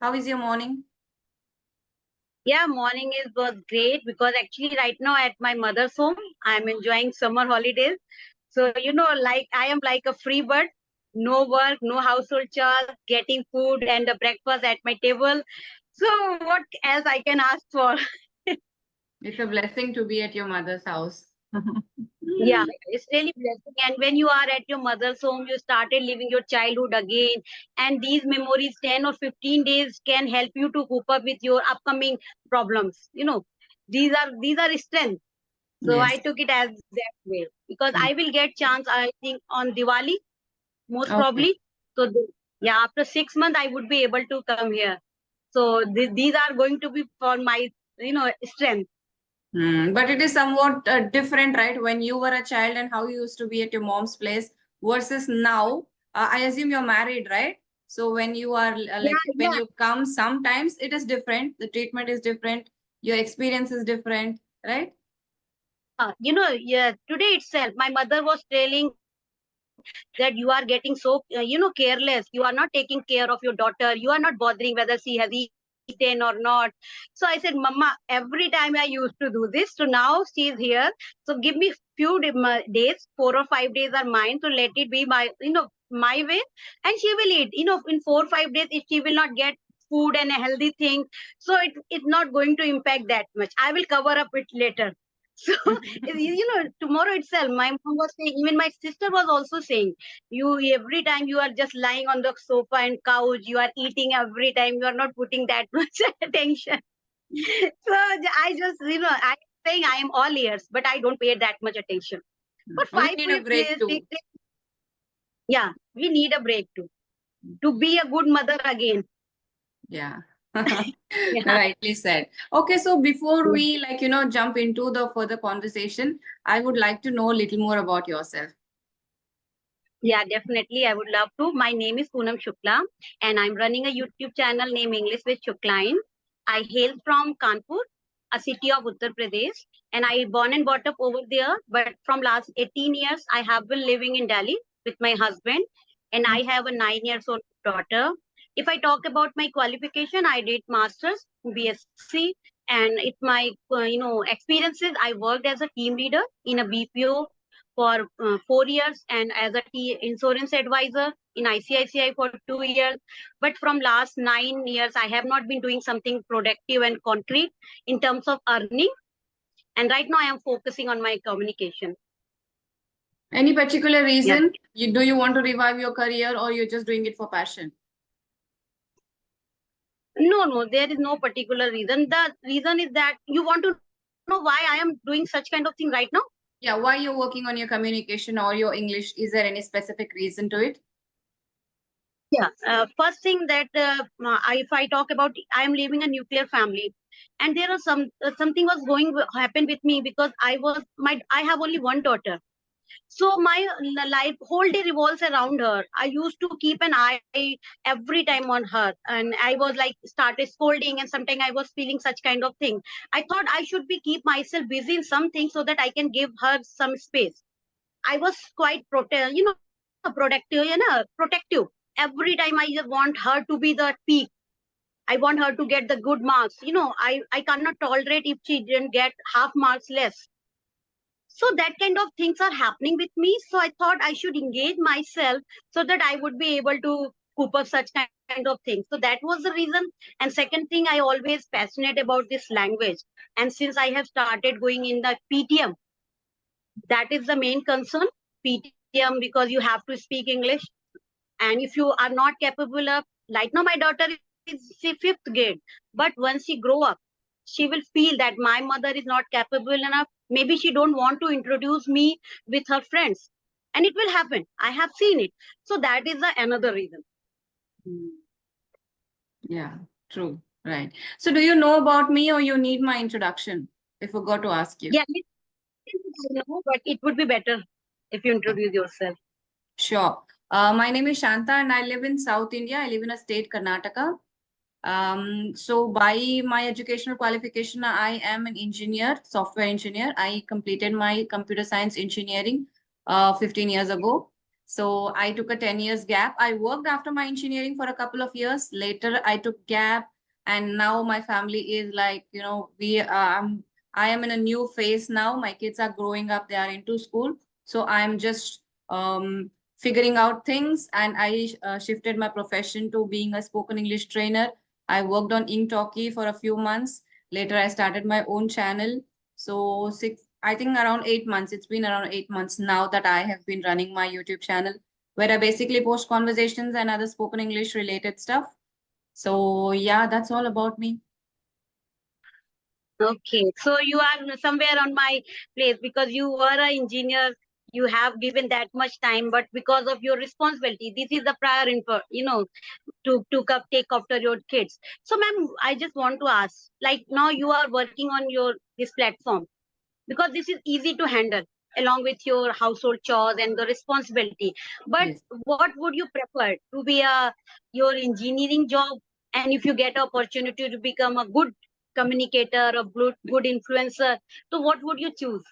How is your morning? Yeah, morning was great because actually right now at my mother's home, I'm enjoying summer holidays. So, like I am like a free bird, no work, no household chores, getting food and the breakfast at my table. So what else I can ask for? It's a blessing to be at your mother's house. Yeah, it's really blessing. And when you are at your mother's home, you started living your childhood again. And these memories, 10 or 15 days, can help you to cope up with your upcoming problems. These are strength. So I Yes. took it as that way because Mm. I will get chance, I think, on Diwali, most Okay. probably. So yeah, after 6 months, I would be able to come here. So these are going to be for my, strength. But it is somewhat different, right? When you were a child and how you used to be at your mom's place versus now. I assume you're married, right? So when you are Yeah, like when yeah. you come, sometimes it is different. The treatment is different. Your experience is different, right? Yeah, today itself, my mother was telling that you are getting so, careless. You are not taking care of your daughter. You are not bothering whether she has eaten or not. So I said, Mama, every time I used to do this. So now she is here. So give me days, 4 or 5 days are mine. So let it be my way. And she will eat. In 4 or 5 days, if she will not get food and a healthy thing, so it's not going to impact that much. I will cover up it later. So, tomorrow itself, my mom was saying, even my sister was also saying, you every time you are just lying on the sofa and couch, you are eating every time, you are not putting that much attention. So I just, I'm saying I am all ears, but I don't pay that much attention. For We five need a weeks, break too. yeah, we need a break too, to be a good mother again. Yeah. Yeah. Rightly said. Okay, so before we jump into the further conversation, I would like to know a little more about yourself. Yeah, definitely. I would love to. My name is Poonam Shukla, and I'm running a YouTube channel named English with Shuklaeen. I hail from Kanpur, a city of Uttar Pradesh, and I born and brought up over there. But from last 18 years, I have been living in Delhi with my husband, and I have a 9 years old daughter. If I talk about my qualification, I did masters, BSc, and if my experiences, I worked as a team leader in a BPO for 4 years and as a insurance advisor in ICICI for 2 years. But from last 9 years, I have not been doing something productive and concrete in terms of earning. And right now, I am focusing on my communication. Any particular Yeah. reason? Do you want to revive your career or you're just doing it for passion? No, no, there is no particular reason. The reason is that you want to know why I am doing such kind of thing right now. Yeah, why you're working on your communication or your English? Is there any specific reason to it? Yeah. First thing that if I talk about, I am living a nuclear family, and there are something was going happen with me because I have only one daughter. So my life whole day revolves around her. I used to keep an eye every time on her, and I was like started scolding, and sometimes I was feeling such kind of thing. I thought I should be keep myself busy in something so that I can give her some space. I was quite protective. Every time I just want her to be the peak. I want her to get the good marks. I cannot tolerate if she didn't get half marks less. So that kind of things are happening with me. So I thought I should engage myself so that I would be able to cope up such kind of things. So that was the reason. And second thing, I always passionate about this language. And since I have started going in the PTM, that is the main concern. PTM, because you have to speak English. And if you are not capable of, like now my daughter is say fifth grade, but once she grow up, she will feel that my mother is not capable enough. Maybe she don't want to introduce me with her friends, and it will happen. I have seen it. So that is the another reason. Mm. Yeah, true. Right. So do you know about me or you need my introduction? I forgot to ask you. Yeah, I know, but it would be better if you introduce yourself. Sure. My name is Shanta and I live in South India. I live in a state, Karnataka. So by my educational qualification, I am an engineer, software engineer. I completed my computer science engineering 15 years ago. So I took a 10 years gap. I worked after my engineering for a couple of years. Later, I took gap, and now my family is like, I am in a new phase now. My kids are growing up. They are into school. So I'm just figuring out things, and I shifted my profession to being a spoken English trainer. I worked on Inktalki for a few months. Later, I started my own channel. So I think around 8 months. It's been around 8 months now that I have been running my YouTube channel, where I basically post conversations and other spoken English related stuff. So yeah, that's all about me. Okay, so you are somewhere on my place because you were an engineer. You have given that much time, but because of your responsibility, this is the prior info, to take after your kids. So, ma'am, I just want to ask, like now you are working on your this platform because this is easy to handle along with your household chores and the responsibility. But Yes. what would you prefer to be a your engineering job, and if you get opportunity to become a good communicator, a good influencer, so what would you choose?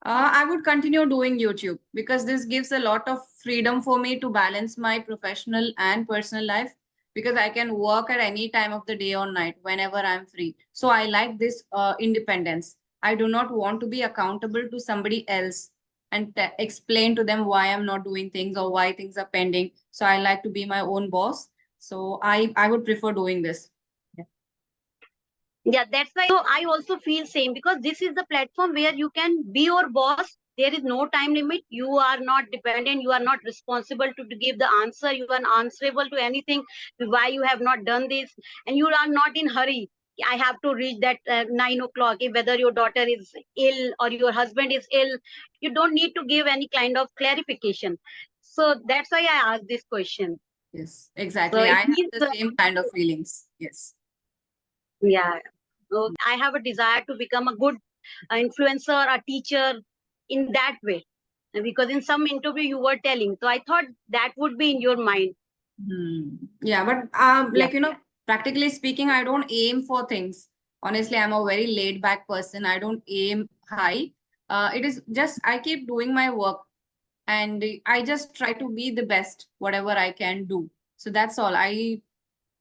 I would continue doing YouTube because this gives a lot of freedom for me to balance my professional and personal life, because I can work at any time of the day or night whenever I'm free. So I like this independence. I do not want to be accountable to somebody else and explain to them why I'm not doing things or why things are pending. So I like to be my own boss. So I would prefer doing this. Yeah. Yeah, that's why I also feel same because this is the platform where you can be your boss. There is no time limit. You are not dependent. You are not responsible to give the answer. You are answerable to anything why you have not done this, and you are not in hurry. I have to reach that 9 o'clock. If whether your daughter is ill or your husband is ill, you don't need to give any kind of clarification. So that's why I asked this question. Yes, So exactly. I it have means the same kind of feelings. Yes. yeah. So I have a desire to become a good influencer, a teacher in that way. Because in some interview you were telling, so I thought that would be in your mind. Hmm. Yeah, but Yeah, practically speaking, I don't aim for things. Honestly, I'm a very laid back person. I don't aim high. It is just I keep doing my work, and I just try to be the best, whatever I can do. So that's all. I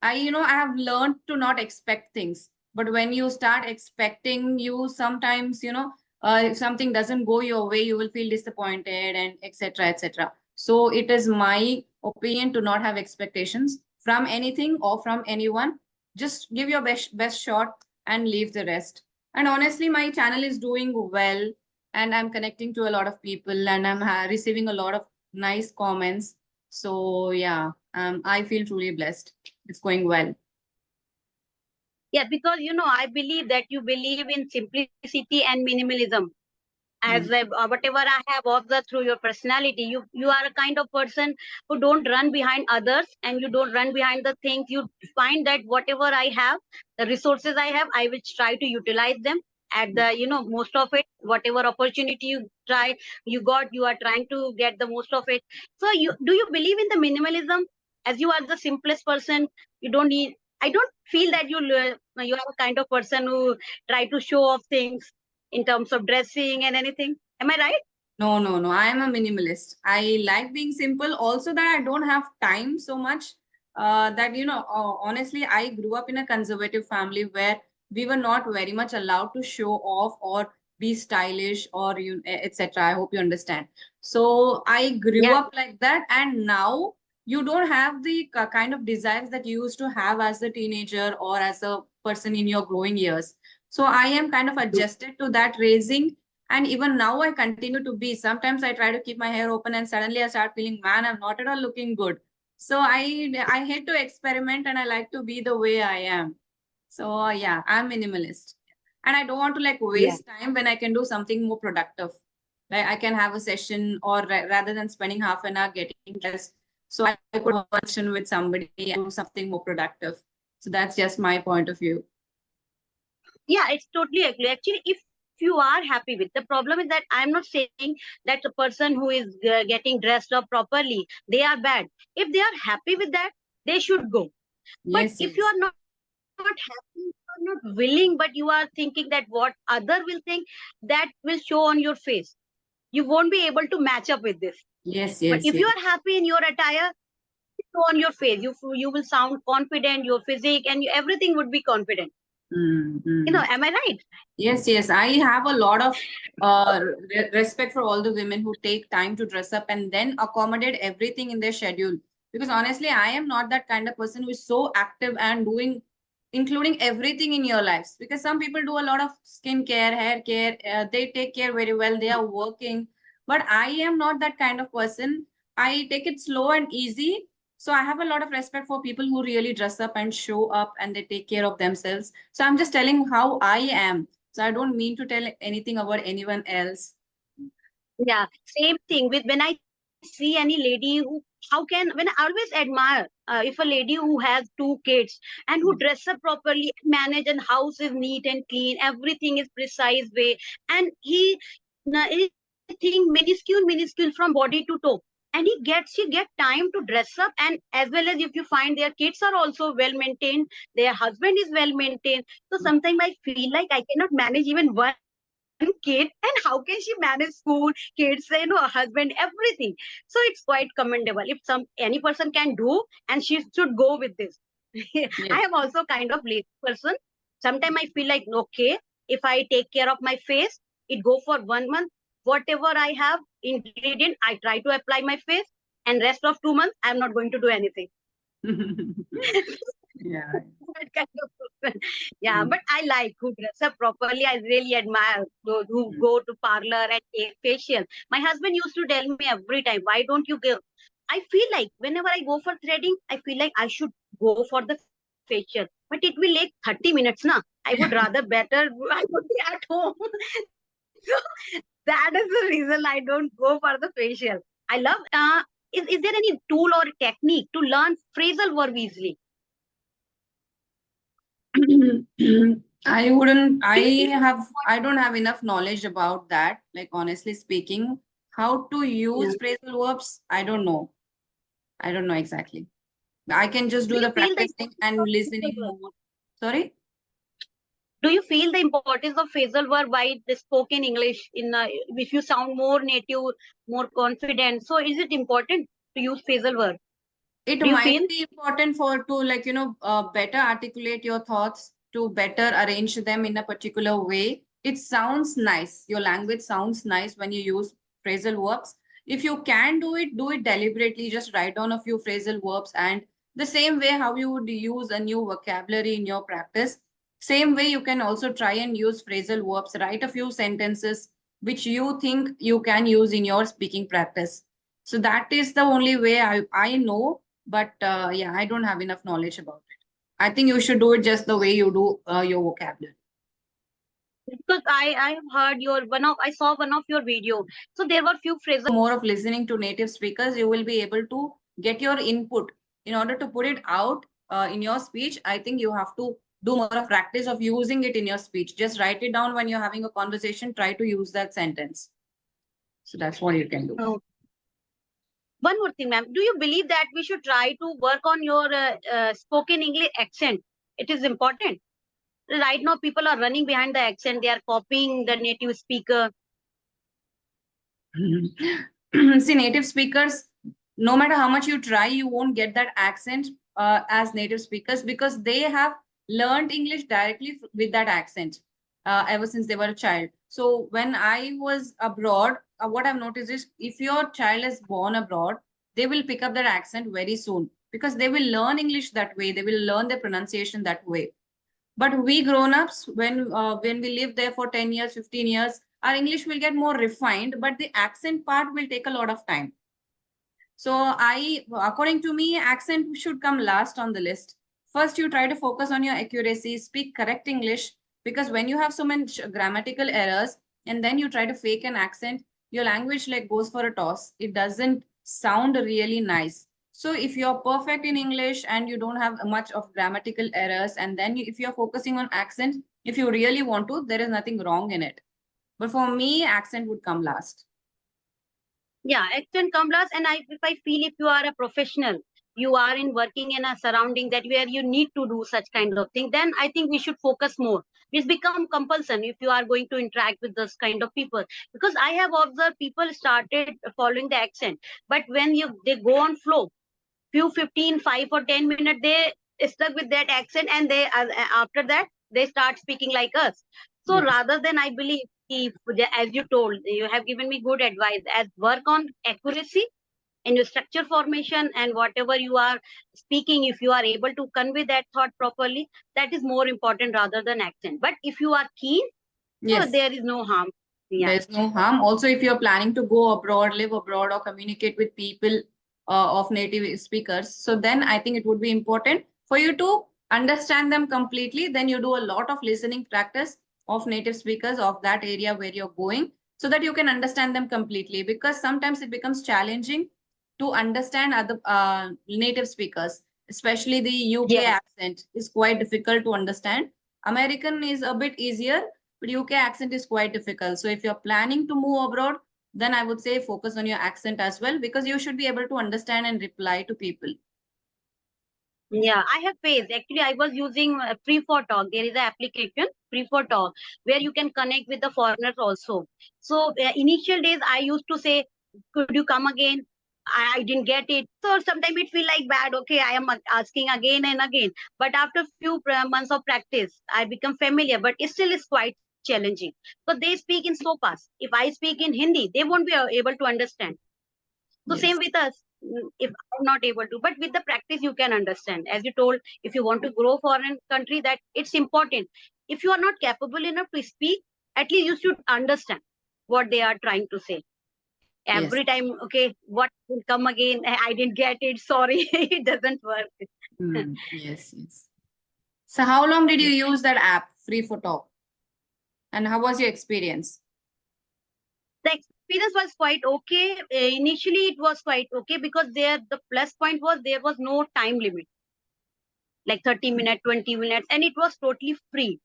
have learned to not expect things. But when you start expecting, you sometimes, if something doesn't go your way, you will feel disappointed and etc. etc. So it is my opinion to not have expectations from anything or from anyone. Just give your best shot and leave the rest. And honestly, my channel is doing well, and I'm connecting to a lot of people, and I'm receiving a lot of nice comments. So yeah, I feel truly blessed. It's going well. yeah, because I believe that you believe in simplicity and minimalism. As Mm. whatever I have observed through your personality, you are a kind of person who don't run behind others, and you don't run behind the things. You find that whatever I have, the resources I have, I will try to utilize them at the most of it. Whatever opportunity you got, you are trying to get the most of it. So you believe in the minimalism, as you are the simplest person? You don't need. I don't feel that you are a kind of person who try to show off things in terms of dressing and anything. Am I right? No, no, no. I am a minimalist. I like being simple. Also, that I don't have time so much. Honestly, I grew up in a conservative family where we were not very much allowed to show off or be stylish or etc. I hope you understand. So I grew Yeah, up like that, and now you don't have the kind of desires that you used to have as a teenager or as a person in your growing years. So I am kind of adjusted to that raising, and even now I continue to be. Sometimes I try to keep my hair open and suddenly I start feeling, man, I'm not at all looking good. So I hate to experiment, and I like to be the way I am. So yeah, I'm minimalist. And I don't want to like yeah, waste time when I can do something more productive. Like I can have a session, or rather than spending half an hour getting dressed, so I could have a session with somebody and do something more productive. So that's just my point of view. yeah. It's totally agree. Actually, if you are happy with, the problem is that I'm not saying that the person who is getting dressed up properly, they are bad. If they are happy with that, they should go. But Yes, if you yes. are not happy, you are not willing, but you are thinking that what other will think, that will show on your face. You won't be able to match up with this. Yes, But yes, if you yes. are happy in your attire, show on your face. You will sound confident. Your physique and everything would be confident. Mm-hmm. Am I right? Yes, yes. I have a lot of respect for all the women who take time to dress up and then accommodate everything in their schedule. Because honestly, I am not that kind of person who is so active and doing, including everything in your lives. Because some people do a lot of skin care, hair care, they take care very well, they are working. But I am not that kind of person. I take it slow and easy. So I have a lot of respect for people who really dress up and show up and they take care of themselves. So I'm just telling how I am, so I don't mean to tell anything about anyone else. Yeah, same thing with when I see any lady who, how can, when I always admire if a lady who has two kids and who dress up properly, manage, and house is neat and clean, everything is precise way, and he think minuscule from body to toe, and she get time to dress up, and as well as if you find their kids are also well maintained, their husband is well maintained. So sometimes I feel like I cannot manage even one kid, and how can she manage school, kids, husband, everything? So it's quite commendable if any person can do, and she should go with this. I am Yes. also kind of lazy person. Sometimes I feel like, okay, if I take care of my face, it go for 1 month. Whatever I have ingredient, I try to apply my face, and rest of 2 months, I'm not going to do anything. Yeah. That kind of person. Yeah, Mm, but I like who dress up properly. I really admire those who mm. go to parlor and take facial. My husband used to tell me every time, why don't you go? I feel like whenever I go for threading, I feel like I should go for the facial. But it will take 30 minutes, na. I would rather better, I would be at home. So that is the reason I don't go for the facial. I love, is there any tool or technique to learn phrasal verb easily? I wouldn't, Do you feel I don't have enough knowledge about that. Like, honestly speaking, how to use phrasal verbs, I don't know. I don't know exactly. I can just Do do you the feel the practicing importance and of listening phrasal verb? more. Sorry? Do you feel the importance of phrasal verb while the spoken English in if you sound more native, more confident? So is it important to use phrasal verb? It Do you might feel? be important for to like better articulate your thoughts, to better arrange them in a particular way. It sounds nice, your language sounds nice when you use phrasal verbs. If you can do it deliberately. Just write down a few phrasal verbs, and the same way how you would use a new vocabulary in your practice, same way you can also try and use phrasal verbs. Write a few sentences which you think you can use in your speaking practice. So that is the only way I know, but yeah, I don't have enough knowledge about it. I think you should do it just the way you do your vocabulary. Because I have heard your one of I saw one of your video. So there were few phrases. More of listening to native speakers, you will be able to get your input. In order to put it out in your speech, I think you have to do more of practice of using it in your speech. Just write it down when you're having a conversation, try to use that sentence. So that's what you can do. Oh, one more thing, ma'am. Do you believe that we should try to work on your spoken English accent? It is important. Right now, people are running behind the accent. They are copying the native speaker. See, native speakers, no matter how much you try, you won't get that accent as native speakers, because they have learned English directly with that accent ever since they were a child. So when I was abroad, what I've noticed is if your child is born abroad, they will pick up that accent very soon because they will learn English that way. They will learn the pronunciation that way. But we grown-ups, when we live there for 10 years, 15 years, our English will get more refined, but the accent part will take a lot of time. So according to me, accent should come last on the list. First, you try to focus on your accuracy, speak correct English, because when you have so many grammatical errors and then you try to fake an accent, your language like goes for a toss. It doesn't sound really nice. So if you're perfect in English and you don't have much of grammatical errors, and then if you're focusing on accent, if you really want to, there is nothing wrong in it. But for me, accent would come last. Yeah, accent come last. And if I feel if you are a professional, you are in working in a surrounding that where you need to do such kind of thing, then I think we should focus more. It's become compulsion if you are going to interact with this kind of people. Because I have observed people started following the accent, but when they go on flow, few 15, 5 or 10 minutes, they stuck with that accent, and they after that they start speaking like us. So Yes. rather than, I believe, if, as you told, you have given me good advice, as work on accuracy in your structure formation, and whatever you are speaking, if you are able to convey that thought properly, that is more important rather than accent. But if you are keen, so Yes. there is no harm. Yeah. There's no harm. Also, if you're planning to go abroad, live abroad, or communicate with people of native speakers, so then I think it would be important for you to understand them completely. Then you do a lot of listening practice of native speakers of that area where you're going, so that you can understand them completely. Because sometimes it becomes challenging to understand other native speakers, especially the UK Yes. accent is quite difficult to understand. American is a bit easier, but UK accent is quite difficult. So if you're planning to move abroad, then I would say focus on your accent as well, because you should be able to understand and reply to people. Yeah, I have faced. Actually, I was using Free for Talk. There is an application, Free for Talk, where you can connect with the foreigners also. So, initial days, I used to say, "Could you come again?" I didn't get it. So sometimes it feel like bad. Okay, I am asking again and again. But after few months of practice, I become familiar. But it still is quite challenging. But they speak in so fast. If I speak in Hindi, they won't be able to understand. So same Yes. with us. If I'm not able to, but with the practice you can understand. As you told, if you want to grow foreign country, that it's important. If you are not capable enough to speak, at least you should understand what they are trying to say. Yes. Every time, okay, what will come again? I didn't get it. Sorry, it doesn't work. Yes. Yes. So how long did you use that app, Free for Talk? And how was your experience? The experience was quite okay. Initially, it was quite okay because there the plus point was there was no time limit, like 30 minutes, 20 minutes, and it was totally free.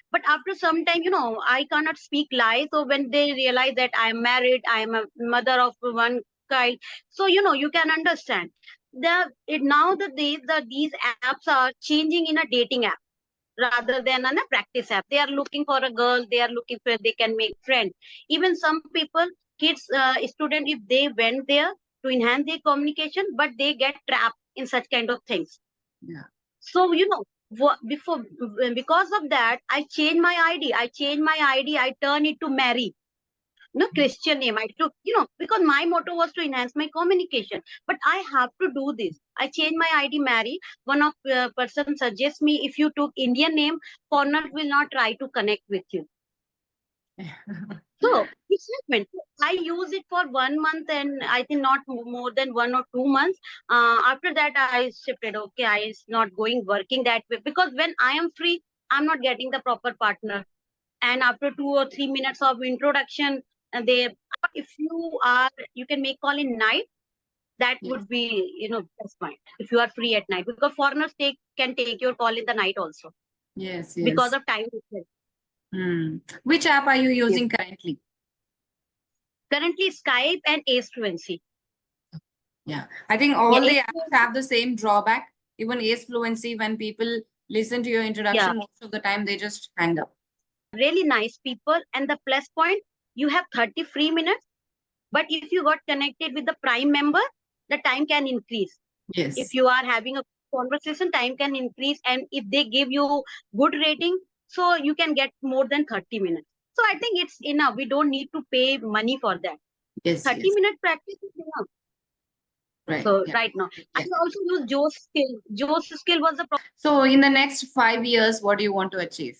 But after some time, I cannot speak lies. So when they realize that I am married, I am a mother of one child, so you can understand. Now the days that these apps are changing in a dating app rather than on a practice app. They are looking for a girl, they are looking for they can make friends. Even some people, kids, student, if they went there to enhance their communication, but they get trapped in such kind of things. Yeah. So, before, because of that, I changed my ID. I turned it to Mary. No Christian name. I took, because my motto was to enhance my communication. But I have to do this. I changed my ID Mary. One of person suggests me, if you took Indian name, foreigner will not try to connect with you. So it's happened. I use it for 1 month, and I think not more than 1 or 2 months. After that, I shifted. Okay, I is not going working that way because when I am free, I'm not getting the proper partner. And after 2 or 3 minutes of introduction, and if you can make call in night. That Yes. would be best point if you are free at night, because foreigners can take your call in the night also Yes. because Yes. of time itself. Which app are you Yes. using currently? Currently, Skype and Ace Fluency. Yeah, I think Yeah, all the Ace apps Fluency. have the same drawback. Even Ace Fluency, when people listen to your Yeah, introduction, most of the time they just hang up. really nice people. And the plus point, you have 30 free minutes. But if you got connected with the Prime member, the time can increase. If Yes. you are having a conversation, time can increase. And if they give you good rating, so you can get more than 30 minutes. So I think it's enough. We don't need to pay money for that. Yes. 30 Yes. minute practice is enough. Right. So Yeah. right now, I Yeah. also use Joe's skill. Joe's skill was the So in the next 5 years, what do you want to achieve?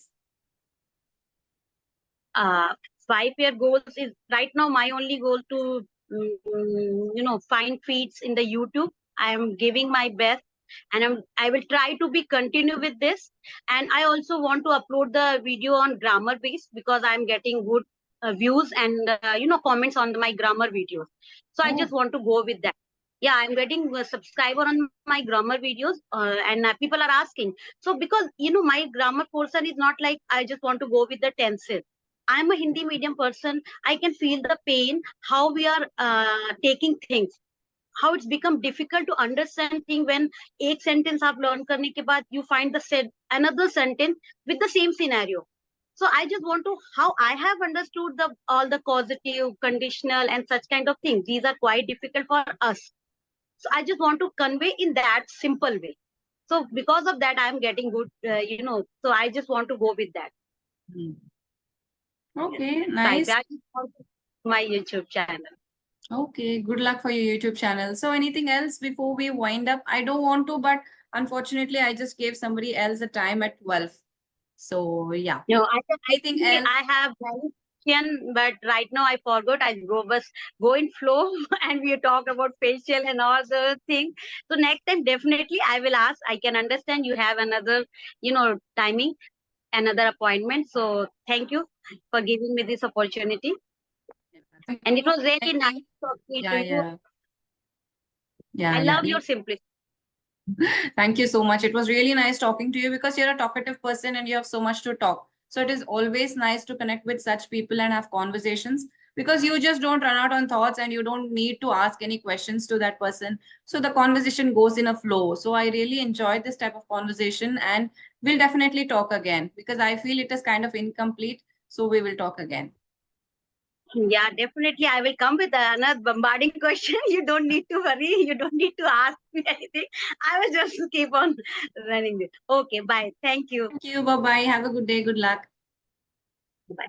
uh, 5 year goals is right now my only goal to find feeds in the YouTube. I am giving my best, and I will try to be continue with this. And I also want to upload the video on grammar base because I'm getting good views and comments on my grammar videos. So I just Oh, want to go with that. Yeah, I'm getting a subscriber on my grammar videos, and people are asking. So because my grammar portion is not like I just want to go with the tenses. I'm a Hindi medium person. I can feel the pain, how we are taking things. how it's become difficult to understand thing when एक sentence आप learn करने के बाद you find the said another sentence with the same scenario. So I just want to how I have understood the all the causative, conditional, and such kind of things. These are quite difficult for us. So I just want to convey in that simple way. So because of that, I am getting good, So I just want to go with that. Hmm. Okay, So I nice. that is also my YouTube channel. Okay, good luck for your YouTube channel. So anything else before we wind up? I don't want to, but unfortunately, I just gave somebody else a time at 12. So yeah. No, Anything actually else? I have one question, but right now I forgot. I go in flow, and we talk about facial and all the things. So next time definitely I will ask. I can understand you have another, timing, another appointment. So thank you for giving me this opportunity, Thank and it you. was really nice Connecting. talking Yeah, to you. yeah. Yeah, I yeah. love your simplicity. Thank you so much. It was really nice talking to you because you're a talkative person and you have so much to talk. So it is always nice to connect with such people and have conversations because you just don't run out on thoughts and you don't need to ask any questions to that person. So the conversation goes in a flow. So I really enjoyed this type of conversation and we'll definitely talk again because I feel it is kind of incomplete. So we will talk again. Yeah, definitely. I will come with another bombarding question. You don't need to worry. You don't need to ask me anything. I will just keep on running this. Okay, bye. Thank you. Thank you. Bye bye. Have a good day. Good luck. Bye.